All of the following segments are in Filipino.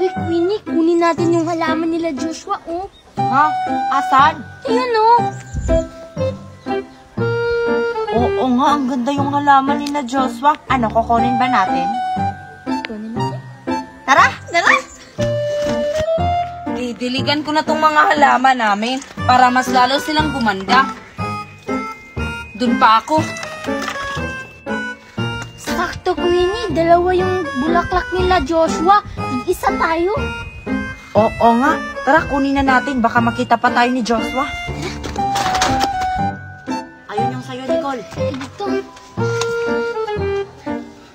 Uy, Queenie, kunin natin yung halaman nila Joshua, oh. Ha? Asan? Ayun, oh. Oo nga, ang ganda yung halaman ni na Joshua. Ano, kukunin ba natin? Kunin natin. Tara! Tara! Didiligan ko na tong mga halaman namin para mas lalo silang gumanda. Dun pa ako. Sakto, Queenie. Dalawa yung bulaklak nila Joshua. Isa tayo. Oo nga. Tara, kunin na natin. Baka makita pa tayo ni Joshua. Ayun yung sayo, Nicole. Ito.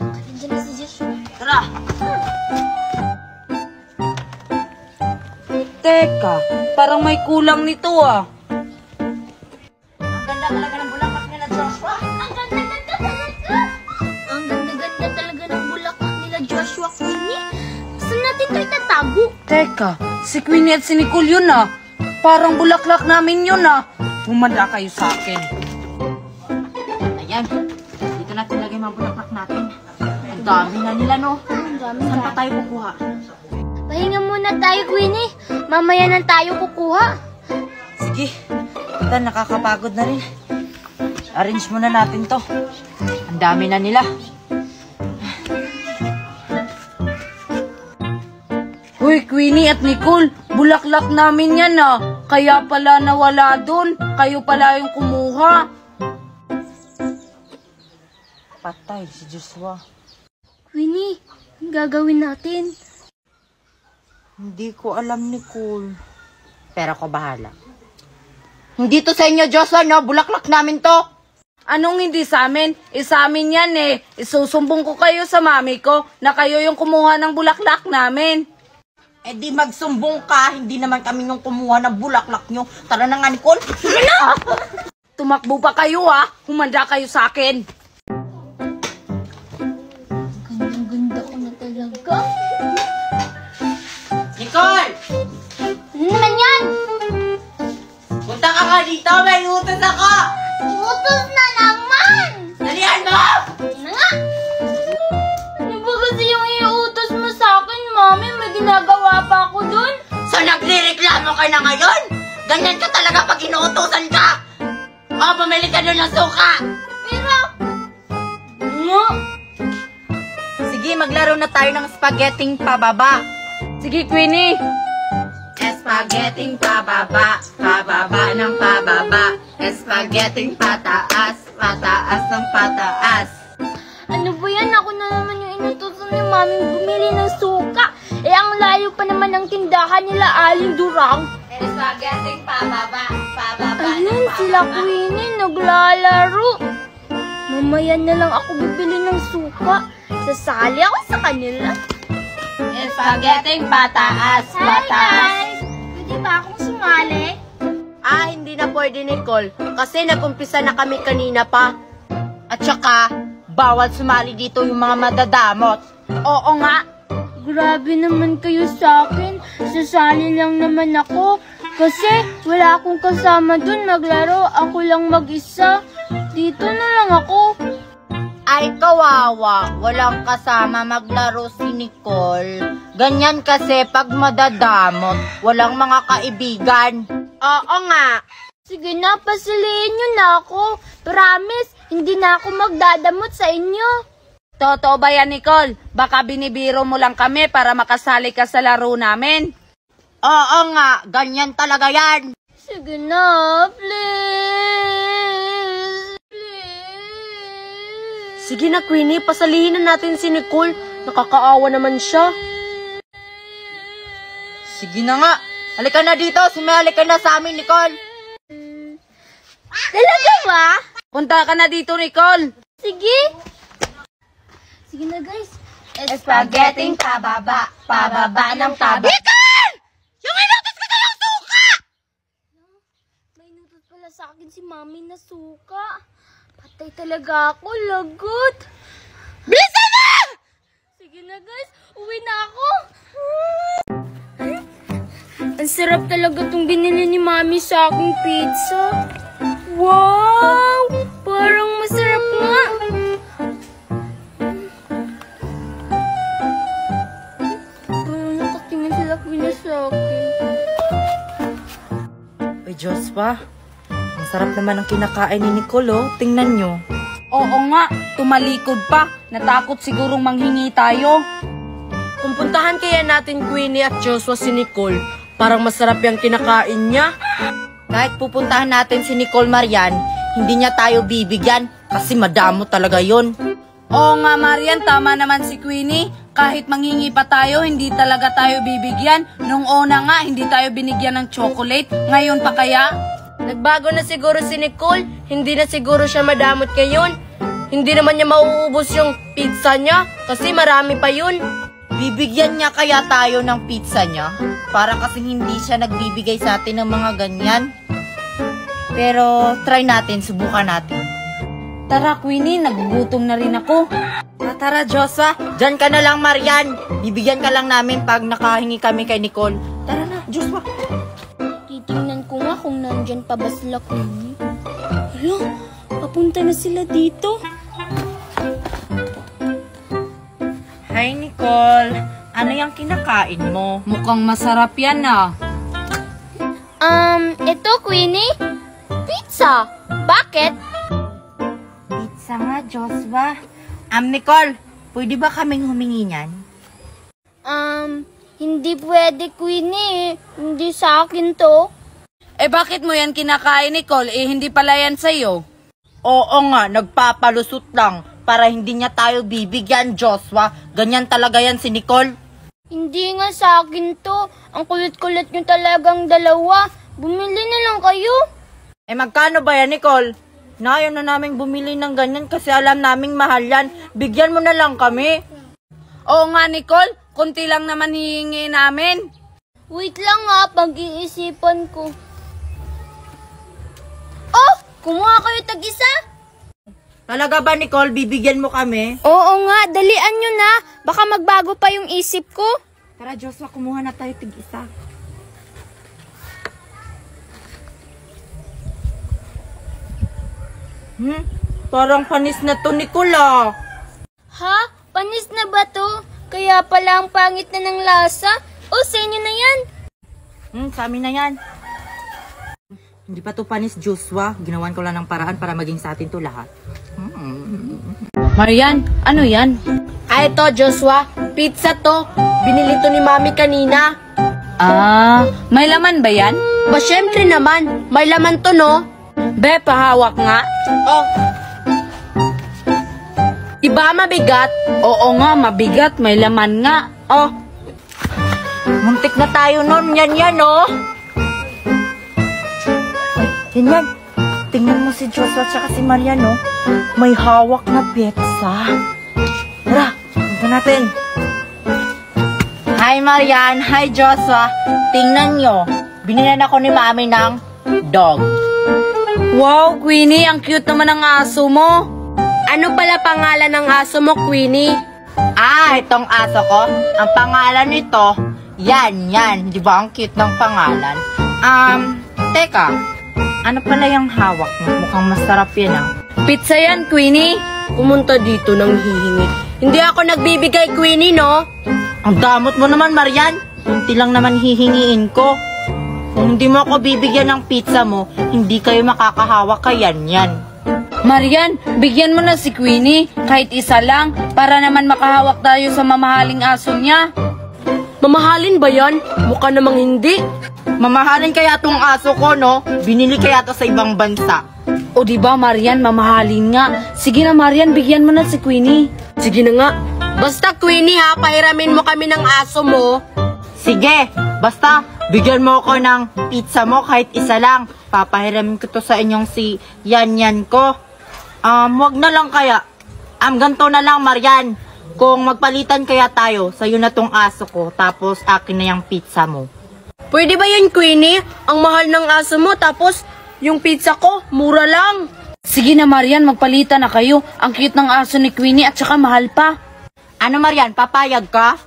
Nandiyan na si Joshua. Tara! Teka, parang may kulang nito ah. Ang ganda talaga ng bulaklak nila Joshua. Ang ganda-ganda talaga. Ang ganda-ganda talaga ng bulaklak nila Joshua, Queenie. Saan natin tayo tatago? Teka, si Queenie at si Nicole yun ah. Parang bulaklak namin yun ah. Humanda kayo sa akin. Ayan, dito natin lagay mga bulaklak natin. Ang dami na nila no. Ang dami. Saan pa tayo kukuha? Pahinga muna tayo, Queenie. Mamaya na tayo kukuha. Sige, ito nakakapagod na rin. Arrange muna natin to. Ang dami na nila. Uy, Queenie at Nicole, bulaklak namin yan ah. Kaya pala nawala dun. Kayo pala yung kumuha. Patay si Joshua. Queenie, ang gagawin natin? Hindi ko alam, Nicole. Pero ako bahala. Hindi to sa inyo, Joshua, no? Bulaklak namin to. Anong hindi sa amin? Sa amin yan eh. Isusumbong ko kayo sa mami ko na kayo yung kumuha ng bulaklak namin. Eh di magsumbong ka. Hindi naman kami yung kumuha ng bulaklak nyo. Tara na nga, Nicole. Tara na! Tumakbo pa kayo ha. Humanda kayo sa akin. Ganda-ganda ko na talaga. Nicole! Ano naman yan? Punta ka nga dito. May utos ako. Utos na naman! Dalihan mo! Ano nga? Ano ba kasi yung iutos mo sa akin, Mami? May ginagawa pa ako dun? So nagre-reklamo ka na ngayon? Ganyan ka talaga pag inuutosan ka! O, bumili ka doon ng suka! Pero... Ano? Sige, maglaro na tayo ng spaghetting pababa. Sige, Queenie. Spaghetting pababa, pababa ng pababa. Spaghetting pataas, pataas ng pataas. Ano ba yan? Ako na naman yung inutusan ni Mami bumili ng suka. Eh, ang layo pa naman ng tindahan nila Aling Durang. Spaghetting pababa, pababa ng Ayun, pababa. sila Queenie, naglalaro. Mamaya na lang ako bibili ng suka. Sasali ako sa kanila. Spaghetting pataas, pataas. Pwede ba akong sumali? Ah, hindi na pwede, Nicole. Kasi nag-umpisa na kami kanina pa. At saka, bawal sumali dito yung mga madadamot. Oo nga. Grabe naman kayo sa akin. Sasali lang naman ako. Kasi wala akong kasama dun maglaro. Ako lang mag-isa. Dito na lang ako. Ay, kawawa. Walang kasama maglaro si Nicole. Ganyan kasi pag madadamot, walang mga kaibigan. Oo nga. Sige na, pasaliin nyo na ako. Promise, hindi na ako magdadamot sa inyo. Totoo ba yan, Nicole? Baka binibiro mo lang kami para makasali ka sa laro namin. Oo nga, ganyan talaga yan. Sige na, please. Please. Sige na, Queenie, pasalihin na natin si Nicole. Nakakaawa naman siya. Sige na nga. Halika na dito. Sumali ka na sa amin, Nicole. Talaga ba? Punta ka na dito, Nicole. Sige. Sige na, guys. Spaghetting pababa, pababa ng pababa. Nicole! Yung inutos ko sa'yo suka! May inutos pala sa akin si Mami na suka. Patay talaga ako, lagot. Bilisan na! Sige na, guys. Uwi na ako. Ang sarap talaga itong binili ni Mami sa aking pizza. Wow! Parang masarap nga. Parang nakatingin Joshua, ang sarap naman ang kinakain ni Nicole, oh. Tingnan nyo. Oo nga, tumalikod pa. Natakot sigurong manghingi tayo. Kung puntahan kaya natin Queenie at Joshua si Nicole, parang masarap yung kinakain niya. Kahit pupuntahan natin si Nicole Marian, hindi niya tayo bibigyan kasi madamo talaga yon. Oo nga, Marian, tama naman si Queenie. Kahit manghingi pa tayo, hindi talaga tayo bibigyan. Nung una nga, hindi tayo binigyan ng chocolate. Ngayon pa kaya? Nagbago na siguro si Nicole, hindi na siguro siya madamot ngayon. Hindi naman niya mauubos yung pizza niya kasi marami pa yun. Bibigyan niya kaya tayo ng pizza niya? Para kasi hindi siya nagbibigay sa atin ng mga ganyan. Pero try natin, subukan natin. Tara, Queenie, nagugutom na rin ako. Tara, Joshua, dyan ka na lang, Marian. Bibigyan ka lang namin pag nakahingi kami kay Nicole. Tara na, Joshua. Titingnan ko nga kung nandyan pa ba sila Queenie. Hala, papunta na sila dito. Hi, Nicole. Ano yung kinakain mo? Mukhang masarap yan ah. Ito Queenie? Pizza. Bakit? Pizza nga, Joshua. Nicole, pwede ba kaming humingi niyan? Hindi pwede Queenie. Hindi sa akin to. Eh bakit mo yan kinakain, Nicole? Eh hindi pala yan sa'yo. Oo nga, nagpapalusot lang para hindi niya tayo bibigyan, Joshua. Ganyan talaga yan si Nicole. Hindi nga sa akin to. Ang kulit-kulit nyo talagang dalawa. Bumili na lang kayo. Eh magkano ba yan, Nicole? Ayaw na namin bumili ng ganyan kasi alam naming mahal yan. Bigyan mo na lang kami. Oo nga, Nicole. Kunti lang naman hihingi namin. Wait lang nga, pag-iisipan ko. Oh! Kumuha kayo tag-isa? Talaga ba, Nicole? Bibigyan mo kami? Oo nga, dalian nyo na. Baka magbago pa yung isip ko. Tara, Joshua, kumuha na tayo tig-isa. Parang panis na to, Nicole, ah. Ha? Panis na ba to? Kaya pala ang pangit na ng lasa? O, sa inyo na yan. Sa amin na yan. Hindi pa to panis, Joshua. Ginawan ko lang ng paraan para maging sa atin to lahat. Marian, ano yan? Ay, ito, Joshua. Pizza to. Binili to ni Mami kanina. Ah, may laman ba yan? Ba, syempre naman. May laman to, no? Be, pahawak nga. Oh. Diba mabigat? Oo nga, mabigat. May laman nga. Oh. Muntik na tayo nun. Yan, oh. Yan. Tingnan mo si Joshua at si Marian, oh. May hawak na pizza. Tara, punta natin. Hi, Marian. Hi, Joshua. Tingnan nyo. Binilan ako ni Mami ng dog. Wow, Queenie, ang cute naman ng aso mo. Ano pala pangalan ng aso mo, Queenie? Ah, itong aso ko. Ang pangalan nito, yan. Di ba ang cute ng pangalan? Teka. Ano pala yung hawak mo? Mukhang masarap yan, ah. Pizza yan, Queenie. Pumunta dito nang hihingi. Hindi ako nagbibigay, Queenie, no? Ang damot mo naman, Marian. Kunti lang naman hihingiin ko. Kung hindi mo ako bibigyan ng pizza mo, hindi kayo makakahawak kay yan. Marian, bigyan mo na si Queenie. Kahit isa lang, para naman makahawak tayo sa mamahaling aso niya. Mamahalin ba yan? Mukha namang hindi. Mamahalin kaya tong aso ko, no? Binili kaya to sa ibang bansa. O diba, Marian, mamahalin nga. Sige na, Marian, bigyan mo na si Queenie. Sige na nga. Basta, Queenie, ha, pahiramin mo kami ng aso mo. Sige, basta, bigyan mo ako ng pizza mo kahit isa lang. Papahiramin ko to sa inyong si Yan ko. Wag na lang kaya. Ganto na lang, Marian. Kung magpalitan kaya tayo, sa'yo na tong aso ko, tapos akin na yung pizza mo. Pwede ba yun, Queenie? Ang mahal ng aso mo, tapos yung pizza ko, mura lang. Sige na, Marian, magpalitan na kayo. Ang cute ng aso ni Queenie at saka mahal pa. Ano, Marian, papayag ka?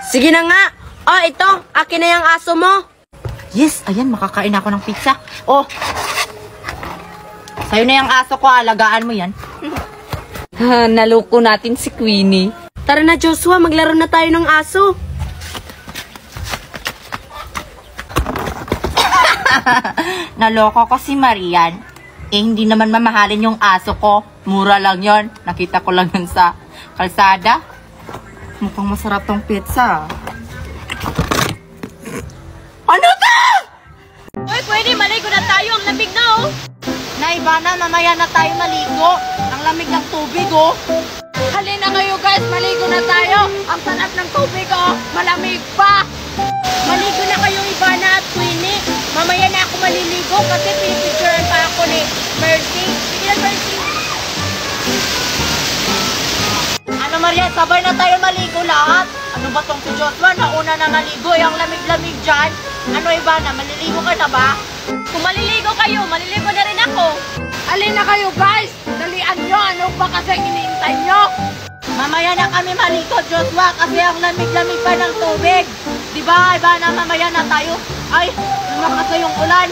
Sige na nga. Oh, ito, akin na yung aso mo. Yes, ayan, makakain ako ng pizza. Oh, sa'yo na yung aso ko, alagaan mo yan. Naloko natin si Queenie. Tara na, Joshua, maglaro na tayo ng aso. Naloko ko si Marian. Hindi naman mamahalin yung aso ko. Mura lang yon. Nakita ko lang yun sa kalsada. Mukhang masarap tong pizza. Ano to? Uy, pwede, maligo na tayo. Ang lamig na, oh. Naibana, mamaya na tayo maligo. Ang lamig ng tubig, oh. Halina kayo guys, maligo na tayo. Ang sarap ng tubig, oh. Malamig pa. Maligo na kayo, Ivana at Queenie. Mamaya na ako maliligo kasi pinipicturean pa ako ni Mercy. Sige na, Mercy. Ano, Marian, sabay na tayo maligo lahat. Ano ba tong si Joshua? Nauna na naligo. Yung lamig-lamig dyan. Ano, Ivana, maliligo ka na ba? Kung maliligo kayo, maliligo na rin ako. Halina kayo guys. Dalian nyo, ano ba kasi iniintay nyo? Mamaya na kami maligo, Joshua, kasi ang lamig-lamig pa ng tubig. Diba, Ivana, mamaya na tayo. Ay, lumakas na yung ulan.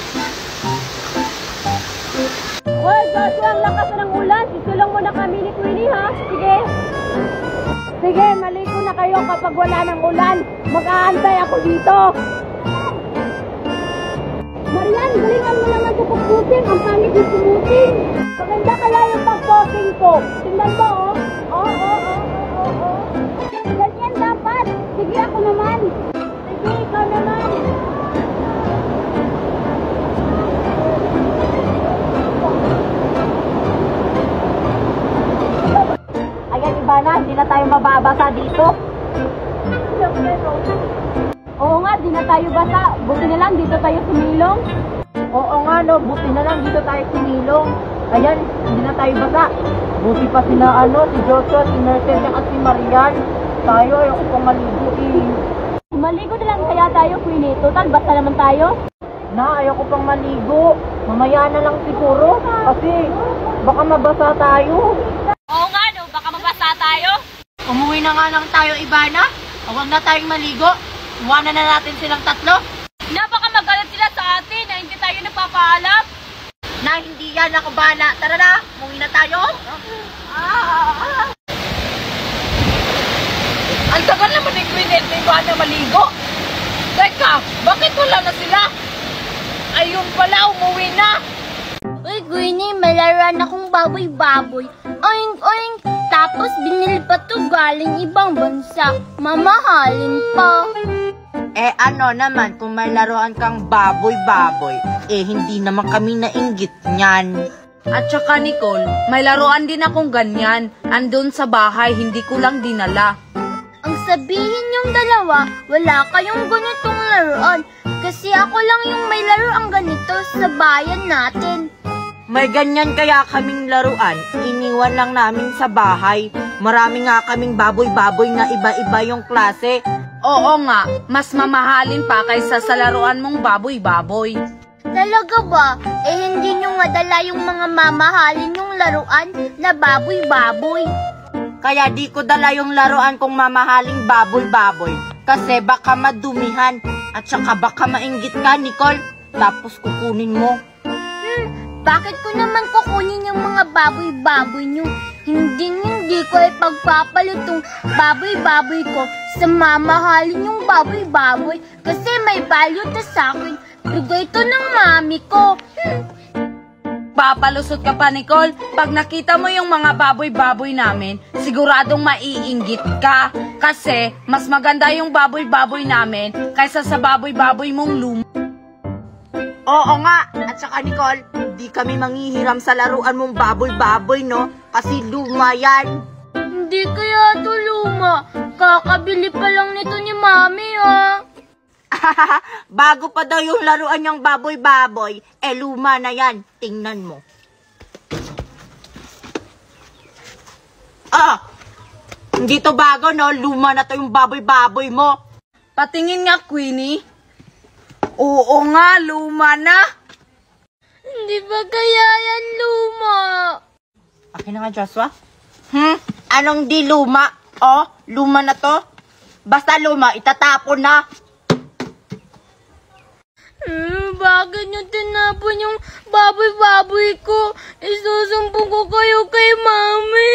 Hoy, Joshua, ang lakas ng ulan. Isulong mo na kami ni Queenie, ha? Sige. Sige, maligo na kayo kapag wala ng ulan. Mag-aantay ako dito. Marian, galingan mo naman sa pagputing. Ang pangit yung pumuting. Maganda kaya yung pagputing ko. Tingnan mo, oh. Oo. Ganyan dapat. Sige, ako naman. Sige, ikaw naman. Ayan, Ivana, hindi na tayo mababasa dito. Oo nga, di na tayo basa. Buti na lang dito tayo sumilong. Oo nga, no, buti na lang dito tayo sinilong. Ayan, hindi na tayo basa. Buti pa sila, si Joshua, si Mercedes, at si Marian. Tayo, ayoko pang maligo, eh. Maligo na lang kaya tayo, Queenie. Total, basta naman tayo. Na, ayoko pang maligo. Mamaya na lang siguro. Kasi, baka mabasa tayo. Oo nga, no. Baka mabasa tayo. Umuwi na nga lang tayo, Ivana. Huwag na tayong maligo. Iwanan na natin silang tatlo. Na, baka magalit sila sa atin na hindi tayo nagpapaalam. Na, hindi yan. Ako bahala. Tara na, umuwi na tayo. Ang tagal naman ni Queenie at Ivana maligo. Teka, bakit wala na sila? Ayun pala, umuwi na. Uy, Queenie, may laruan akong baboy-baboy. Oink, oink. Tapos binili pa to galing ibang bansa. Mamahalin pa. Ano naman, kung may laruan kang baboy-baboy, hindi naman kami nainggit niyan. At saka Nicole, may laruan din akong ganyan. Andun sa bahay, hindi ko lang dinala. Ang sabihin yung dalawa, wala kayong ganitong laruan. Kasi ako lang yung may laruan ganito sa bayan natin. May ganyan kaya kaming laruan, iniwan lang namin sa bahay. Marami nga kaming baboy-baboy na iba-iba yung klase. Oo nga, mas mamahalin pa kaysa sa laruan mong baboy-baboy. Talaga ba? Hindi nyo nga dala yung mga mamahalin yung laruan na baboy-baboy. Kaya di ko dala yung laruan kong mamahaling baboy-baboy. Kasi baka madumihan at saka baka mainggit ka, Nicole. Tapos kukunin mo. Bakit ko naman kukunin yung mga baboy-baboy nyo? Hindi ko ipagpapalit yung baboy-baboy ko sa mamahalin yung baboy-baboy kasi may value to sa akin. Bigay to ng mami ko. Papalusot ka pa, Nicole. Pag nakita mo yung mga baboy-baboy namin, siguradong maiinggit ka. Kasi mas maganda yung baboy-baboy namin kaysa sa baboy-baboy mong luma. Oo nga. At saka, Nicole, di kami manghihiram sa laruan mong baboy-baboy, no? Kasi luma yan. Hindi kaya to luma. Kakabili pa lang nito ni mami, ha? Bago pa daw yung laruan niyang baboy-baboy, luma na yan. Tingnan mo. Hindi to bago, no? Luma na to yung baboy-baboy mo. Patingin nga, Queenie. Oo nga, luma na. Hindi ba kaya yan luma? Akin na nga, Joshua. Anong di luma? Luma na to. Basta luma, itatapon na. Bakit nyo tinapon yung baboy-baboy ko? Isusumbong ko kayo kay mami.